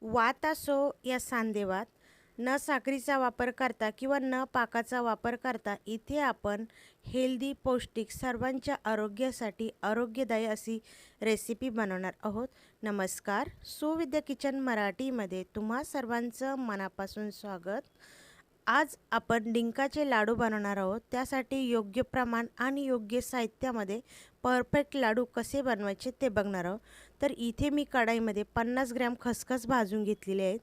वात असो या सांधेवात, न साखरेचा वापर करता किंवा न पाकाचा वापर करता इथे आपण हेल्दी, पौष्टिक, सर्वांच्या आरोग्यासाठी आरोग्यदायी अशी रेसिपी बनवणार आहोत. नमस्कार, सुविद्या किचन मराठीमध्ये तुम्हा सर्वांचं मनापासून स्वागत. आज आपण डिंकाचे लाडू बनवणार आहोत. त्यासाठी योग्य प्रमाण आणि योग्य साहित्यामध्ये परफेक्ट लाडू कसे बनवायचे ते बघणार आहोत. तर इथे मी कढाईमध्ये 50 ग्रॅम खसखस भाजून घेतलेले आहेत.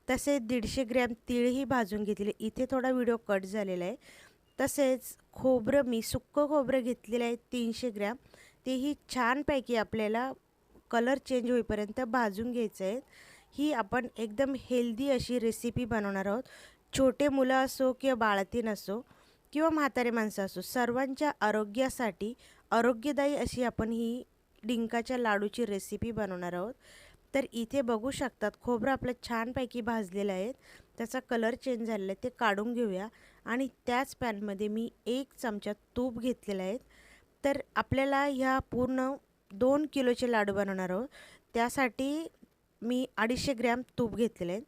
तसेच 150 ग्रॅम तीळही भाजून घेतलेले. इथे थोडा व्हिडिओ कट झालेला आहे. तसेच खोबरं मी सुक्कं खोबरं घेतलेलं आहे 300 ग्रॅम. तेही छानपैकी आपल्याला कलर चेंज होईपर्यंत भाजून घ्यायचं आहे. ही आपण एकदम हेल्दी अशी रेसिपी बनवणार आहोत. छोटे मुलं असो किंवा बाळंतीण असो किंवा म्हातारे माणसं असो, सर्वांच्या आरोग्यासाठी आरोग्यदायी अशी आपण ही डिंकाच्या लाडूची रेसिपी बनवणार आहोत. तर इथे बघू शकतात खोबरं आपलं छानपैकी भाजलेलं आहे. त्याचा कलर चेंज झालेला आहे, ते काढून घेऊया. आणि त्याच पॅनमध्ये मी 1 चमचा तूप घेतलेलं आहे. तर आपल्याला ह्या पूर्ण 2 किलोचे लाडू बनवणार आहोत. त्यासाठी मी 250 ग्रॅम तूप घेतलेले आहेत.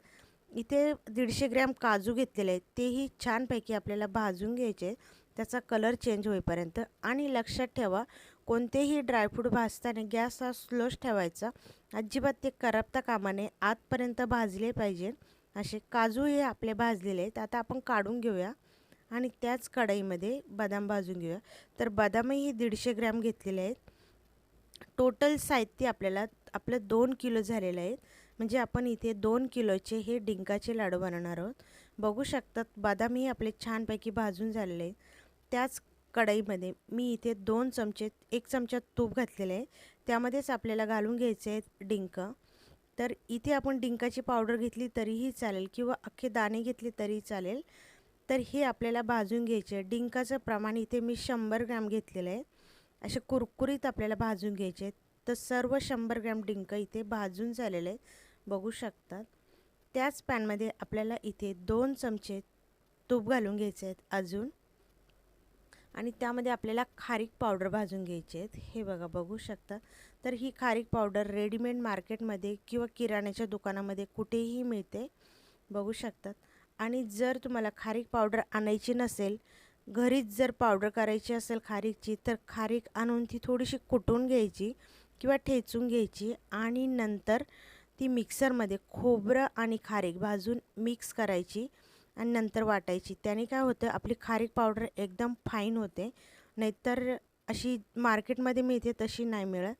इथे 150 ग्रॅम काजू घेतलेले आहेत. तेही छानपैकी आपल्याला भाजून घ्यायचे, त्याचा कलर चेंज होईपर्यंत. आणि लक्षात ठेवा, कोणतेही ड्रायफ्रूट भाजताना गॅस हा स्लोच ठेवायचा. अजिबात ते करपता कामा नये, आतपर्यंत भाजले पाहिजे. असे काजू हे आपले भाजलेले आहेत. आता आपण काढून घेऊया आणि त्याच कढईमध्ये बदाम भाजून घेऊया. तर बदामही 150 ग्रॅम घेतलेले आहेत. टोटल साहित्य आपल्याला आपलं 2 किलो झालेलं आहे. म्हणजे आपण इथे 2 किलोचे हे डिंकाचे लाडू बनवणार आहोत. बघू शकतात बदामही आपले छानपैकी भाजून झालेले आहेत. त्याच कढईमध्ये मी इथे 2 चमचे 1 चमचा तूप घातलेले आहे. त्यामध्येच आपल्याला घालून घ्यायचे आहेत डिंक. तर इथे आपण डिंकाची पावडर घेतली तरीही चालेल किंवा अख्खे दाणे घेतले तरी चालेल. तर हे आपल्याला भाजून घ्यायचे आहे. डिंकाचं प्रमाण इथे मी 100 ग्रॅम घेतलेलं आहे. असे कुरकुरीत आपल्याला भाजून घ्यायचे आहेत. तर सर्व 100 ग्रॅम डिंक इथे भाजून झालेले आहे, बघू शकतात. त्याच पॅनमध्ये आपल्याला इथे 2 चमचे तूप घालून घ्यायचे आहेत अजून. आणि त्यामध्ये आपल्याला खारीक पावडर भाजून घ्यायची आहेत. हे बघा, बघू शकता. तर ही खारीक पावडर रेडीमेड मार्केटमध्ये किंवा किराण्याच्या दुकानामध्ये कुठेही मिळते, बघू शकतात. आणि जर तुम्हाला खारीक पावडर आणायची नसेल, घरीच जर पावडर करायची असेल खारीकची, तर खारीक आणून ती थोडीशी कुटून घ्यायची किंवा ठेचून घ्यायची आणि नंतर ती मिक्सरमध्ये खोबरं आणि खारीक भाजून मिक्स करायची आणि नंतर वाटायची. त्याने काय होतं, आपली खारीक पावडर एकदम फाईन होते. नाहीतर अशी मार्केटमध्ये मिळते तशी नाही मिळत.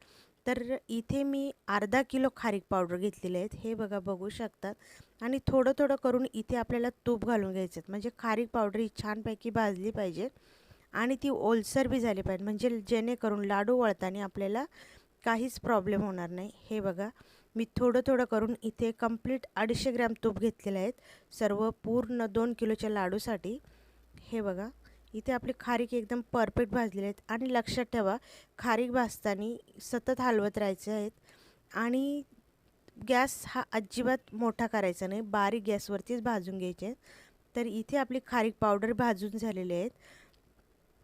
तर इथे मी अर्धा किलो खारीक पावडर घेतलेले आहेत. हे बघा, बघू शकतात. आणि थोडं थोडं करून इथे आपल्याला तूप घालून घ्यायचं आहे. म्हणजे खारीक पावडर ही छानपैकी भाजली पाहिजे आणि ती ओलसर बी झाली पाहिजे, म्हणजे जेणेकरून लाडू वळताना आपल्याला काहीच प्रॉब्लेम होणार नाही. हे बघा, मी थोडं थोडं करून इथे कंप्लीट 250 ग्रॅम तूप घेतलेले आहेत, सर्व पूर्ण 2 किलोच्या लाडूसाठी. हे बघा, इथे आपली खारीक एकदम परफेक्ट भाजलेली आहेत. आणि लक्षात ठेवा, खारीक भाजताना सतत हलवत राहायचे आहेत आणि गॅस हा अजिबात मोठा करायचा नाही, बारीक गॅसवरतीच भाजून घ्यायचे आहेत. तर इथे आपली खारीक पावडर भाजून झालेली आहेत.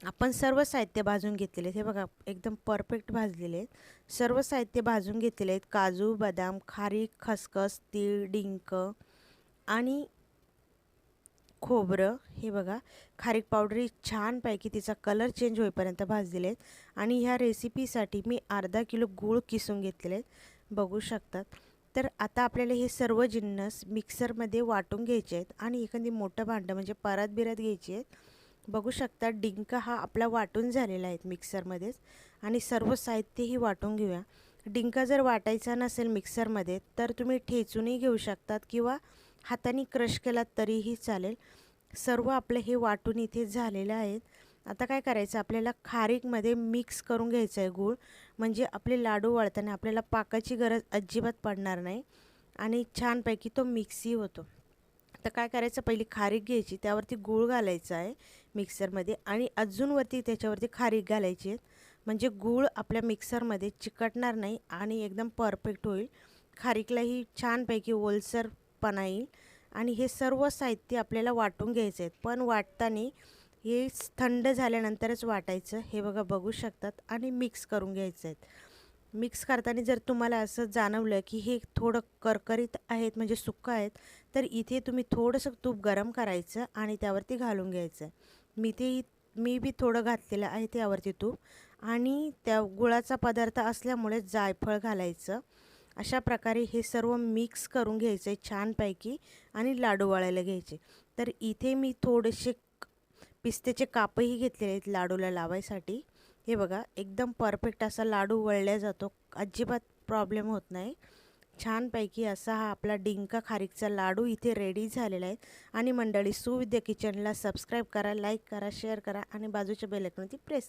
आपण सर्व साहित्य भाजून घेतलेले आहेत. हे बघा, एकदम परफेक्ट भाजलेले आहेत. सर्व साहित्य भाजून घेतलेले आहेत. काजू, बदाम, खारीक, खसखस, तीळ, डिंक आणि खोबरं. हे बघा, खारीक पावडर ही छानपैकी तिचा कलर चेंज होईपर्यंत भाजलेले आहेत. आणि ह्या रेसिपीसाठी मी अर्धा किलो गूळ किसून घेतलेले आहेत, बघू शकतात. तर आता आपल्याला हे सर्व जिन्नस मिक्सरमध्ये वाटून घ्यायचे आहेत आणि एखादी मोठं भांडं म्हणजे परात बिरात घ्यायची आहे. बघू शकता, डिंक हा आपला वाटून झालेला आहे मिक्सरमध्येच. आणि सर्व साहित्यही वाटून घेऊया. डिंक जर वाटायचा नसेल मिक्सरमध्ये, तर तुम्ही ठेचूनही घेऊ शकतात किंवा हाताने क्रश केला तरीही चालेल. सर्व आपलं हे वाटून इथे झालेलं आहे. आता काय करायचं, आपल्याला खारीकमध्ये मिक्स करून घ्यायचं आहे गूळ. म्हणजे आपले लाडू वळताना आपल्याला पाकाची गरज अजिबात पडणार नाही आणि छानपैकी तो मिक्सही होतो. तर काय करायचं, पहिली खारीक घ्यायची, त्यावरती गूळ घालायचा आहे मिक्सरमध्ये आणि अजून वरती त्याच्यावरती खारीक घालायची आहे. म्हणजे गूळ आपल्या मिक्सरमध्ये चिकटणार नाही आणि एकदम परफेक्ट होईल. खारीकलाही छानपैकी ओलसरपणा येईल. आणि हे सर्व साहित्य आपल्याला वाटून घ्यायचं आहे, पण वाटताना हे थंड झाल्यानंतरच वाटायचं. हे बघा, बघू शकतात. आणि मिक्स करून घ्यायचं आहे. मिक्स करताना जर तुम्हाला असं जाणवलं की हे थोडं करकरीत आहेत म्हणजे सुक्कं आहेत, तर इथे तुम्ही थोडंसं तूप गरम करायचं आणि त्यावरती घालून घ्यायचं. मी बी थोडं घातलेलं आहे त्यावरती तूप, आणि त्या गुळाचा पदार्थ असल्यामुळे जायफळ घालायचं. अशा प्रकारे हे सर्व मिक्स करून घ्यायचं आहे छानपैकी आणि लाडू वळायला घ्यायचे. तर इथे मी थोडेसे पिस्त्याचे कापही घेतलेले आहेत लाडूला लावायसाठी. हे बघा, एकदम परफेक्ट असा लाडू वळला जातो, अजिबात प्रॉब्लेम होत नाही. छानपैकी असा हा आपला डिंका खारीकचा लाडू इथे रेडी झालेला आहे. आणि मंडळी, सुविद्या किचनला सबस्क्राईब करा, लाईक करा, शेअर करा आणि बाजूच्या बेल आयकॉनवरती प्रेस